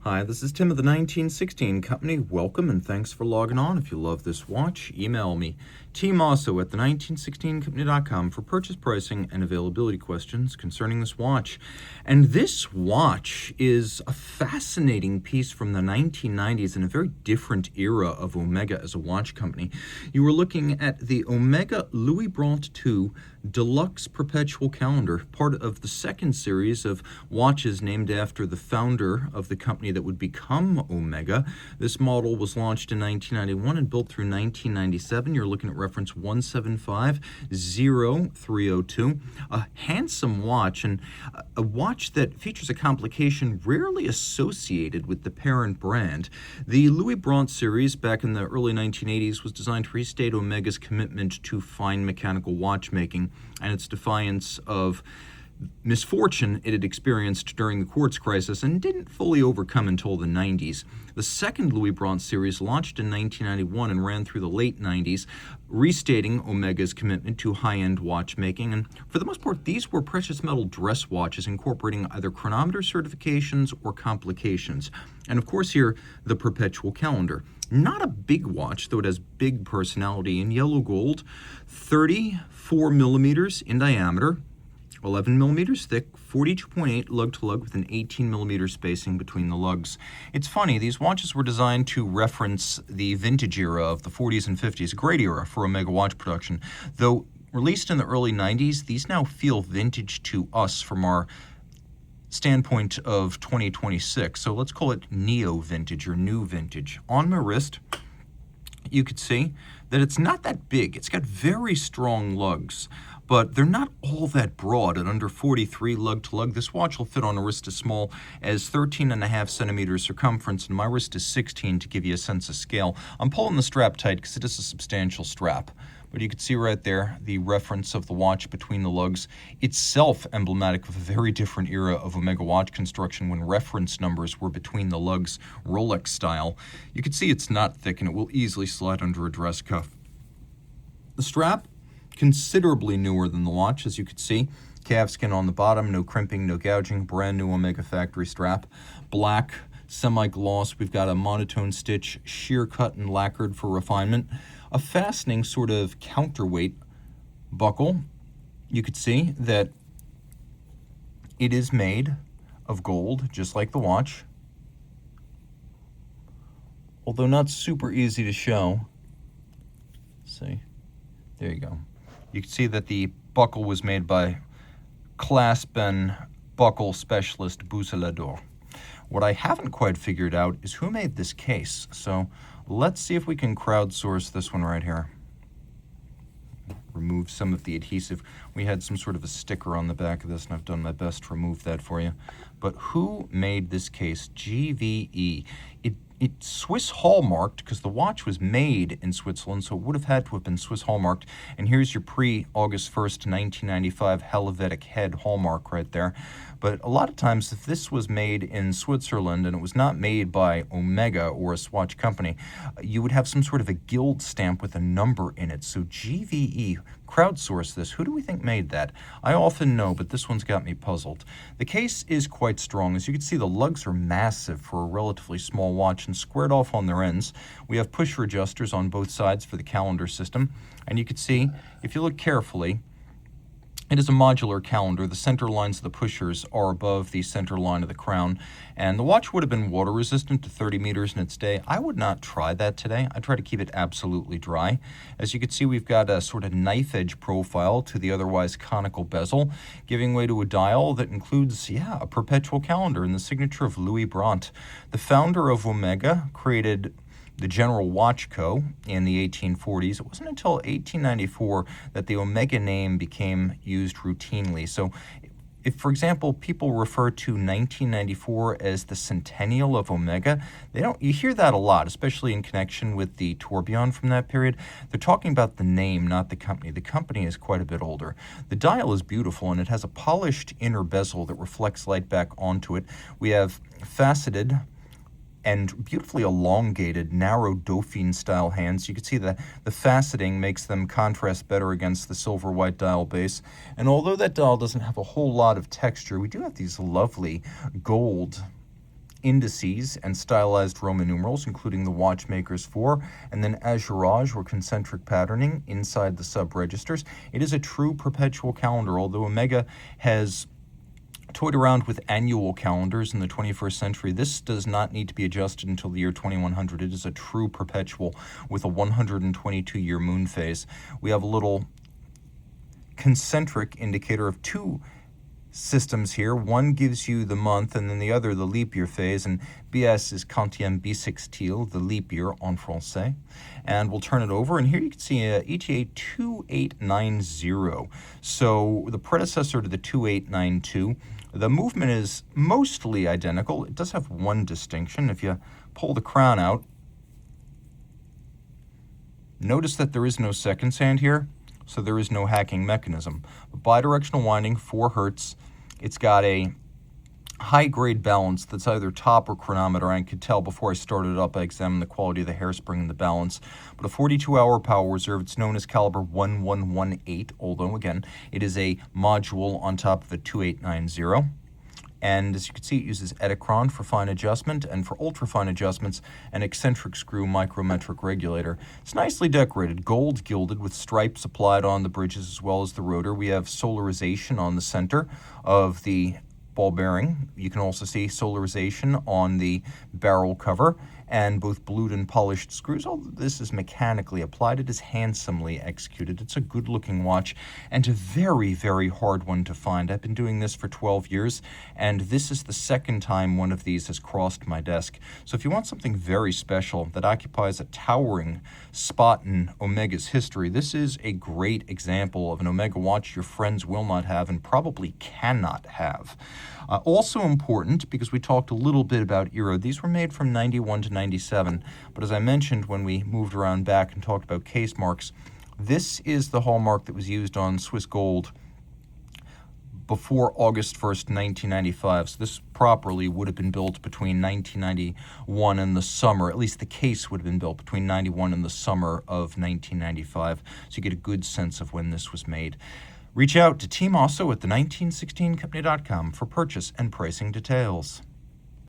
Hi, this is Tim of the 1916 Company. Welcome and thanks for logging on. If you love this watch, email me, Team Mosso at the1916company.com for purchase pricing and availability questions concerning this watch. And this watch is a fascinating piece from the 1990s in a very different era of Omega as a watch company. You were looking at the Omega Louis Brandt II Deluxe Perpetual Calendar, part of the second series of watches named after the founder of the company that would become Omega. This model was launched in 1991 and built through 1997. You're looking at reference 175.0302. A handsome watch, and a watch that features a complication rarely associated with the parent brand. The Louis Brandt series back in the early 1980s was designed to restate Omega's commitment to fine mechanical watchmaking and its defiance of misfortune it had experienced during the quartz crisis and didn't fully overcome until the 90s. The second Louis Brandt series launched in 1991 and ran through the late 90s, restating Omega's commitment to high-end watchmaking. And for the most part, these were precious metal dress watches incorporating either chronometer certifications or complications. And of course here, the Perpetual calendar. Not a big watch, though it has big personality, in yellow gold, 34 millimeters in diameter, 11 millimeters thick, 42.8 lug-to-lug with an 18 millimeter spacing between the lugs. It's funny, these watches were designed to reference the vintage era of the 40s and 50s, a great era for Omega watch production. Though released in the early 90s, these now feel vintage to us from our standpoint of 2026. So let's call it neo-vintage or new vintage. On my wrist, you could see that it's not that big. It's got very strong lugs, but they're not all that broad. At under 43 lug-to-lug, this watch will fit on a wrist as small as 13.5 centimeters circumference, and my wrist is 16 to give you a sense of scale. I'm pulling the strap tight because it is a substantial strap. But you can see right there the reference of the watch between the lugs, itself emblematic of a very different era of Omega watch construction when reference numbers were between the lugs, Rolex style. You can see it's not thick and it will easily slide under a dress cuff. The strap, considerably newer than the watch, as you can see. Calfskin on the bottom, no crimping, no gouging, brand new Omega factory strap. Black, semi-gloss, we've got a monotone stitch, sheer cut and lacquered for refinement. A fastening sort of counterweight buckle. You could see that it is made of gold, just like the watch. Although not super easy to show. Let's see, there you go. You can see that the buckle was made by clasp and buckle specialist Bousselador. What I haven't quite figured out is who made this case. So let's see if we can crowdsource this one right here. Remove some of the adhesive. We had some sort of a sticker on the back of this, and I've done my best to remove that for you. But who made this case? GVE. It's Swiss hallmarked because the watch was made in Switzerland, so it would have had to have been Swiss hallmarked. And here's your pre-August 1st, 1995 Helvetic head hallmark right there. But a lot of times, if this was made in Switzerland and it was not made by Omega or a Swatch company, you would have some sort of a guild stamp with a number in it. So GVE, crowdsource this. Who do we think made that? I often know, but this one's got me puzzled. The case is quite strong. As you can see, the lugs are massive for a relatively small watch and squared off on their ends. We have pusher adjusters on both sides for the calendar system. And you can see, if you look carefully, it is a modular calendar. The center lines of the pushers are above the center line of the crown, and the watch would have been water resistant to 30 meters in its day. I would not try that today. I try to keep it absolutely dry. As you can see, we've got a sort of knife edge profile to the otherwise conical bezel, giving way to a dial that includes, a perpetual calendar and the signature of Louis Brandt. The founder of Omega created the General Watch Co. in the 1840s. It wasn't until 1894 that the Omega name became used routinely. So if, for example, people refer to 1994 as the centennial of Omega, you hear that a lot, especially in connection with the tourbillon from that period. They're talking about the name, not the company. The company is quite a bit older. The dial is beautiful, and it has a polished inner bezel that reflects light back onto it. We have faceted and beautifully elongated, narrow Dauphine-style hands. You can see that the faceting makes them contrast better against the silver-white dial base. And although that dial doesn't have a whole lot of texture, we do have these lovely gold indices and stylized Roman numerals, including the watchmaker's 4, and then azurage or concentric patterning inside the sub-registers. It is a true perpetual calendar, although Omega has toyed around with annual calendars in the 21st century. This does not need to be adjusted until the year 2100. It is a true perpetual with a 122-year moon phase. We have a little concentric indicator of two systems here. One gives you the month, and then the other the leap year phase, and BS is quantième bissextile, the leap year en français. And we'll turn it over, and here you can see ETA 2890. So the predecessor to the 2892. The movement is mostly identical. It does have one distinction. If you pull the crown out, notice that there is no seconds hand here, so there is no hacking mechanism. Bidirectional winding, 4 Hertz. It's got a high-grade balance that's either top or chronometer. I could tell before I started it up. I examined the quality of the hairspring and the balance. But a 42-hour power reserve. It's known as caliber 1118, although, again, it is a module on top of a 2890. And as you can see, it uses Edicron for fine adjustment, and for ultra-fine adjustments, an eccentric screw micrometric regulator. It's nicely decorated, gold gilded with stripes applied on the bridges as well as the rotor. We have solarization on the center of the ball bearing. You can also see solarization on the barrel cover, and both blued and polished screws. Although this is mechanically applied, it is handsomely executed. It's a good-looking watch and a very, very hard one to find. I've been doing this for 12 years, and this is the second time one of these has crossed my desk. So if you want something very special that occupies a towering spot in Omega's history, this is a great example of an Omega watch your friends will not have and probably cannot have. Also important, because we talked a little bit about era, these were made from 91 to 97, but as I mentioned when we moved around back and talked about case marks, this is the hallmark that was used on Swiss gold before August 1st, 1995. So this properly would have been built between 1991 and the summer, at least the case would have been built between 91 and the summer of 1995, so you get a good sense of when this was made. Reach out to Team Mosso at the 1916company.com for purchase and pricing details.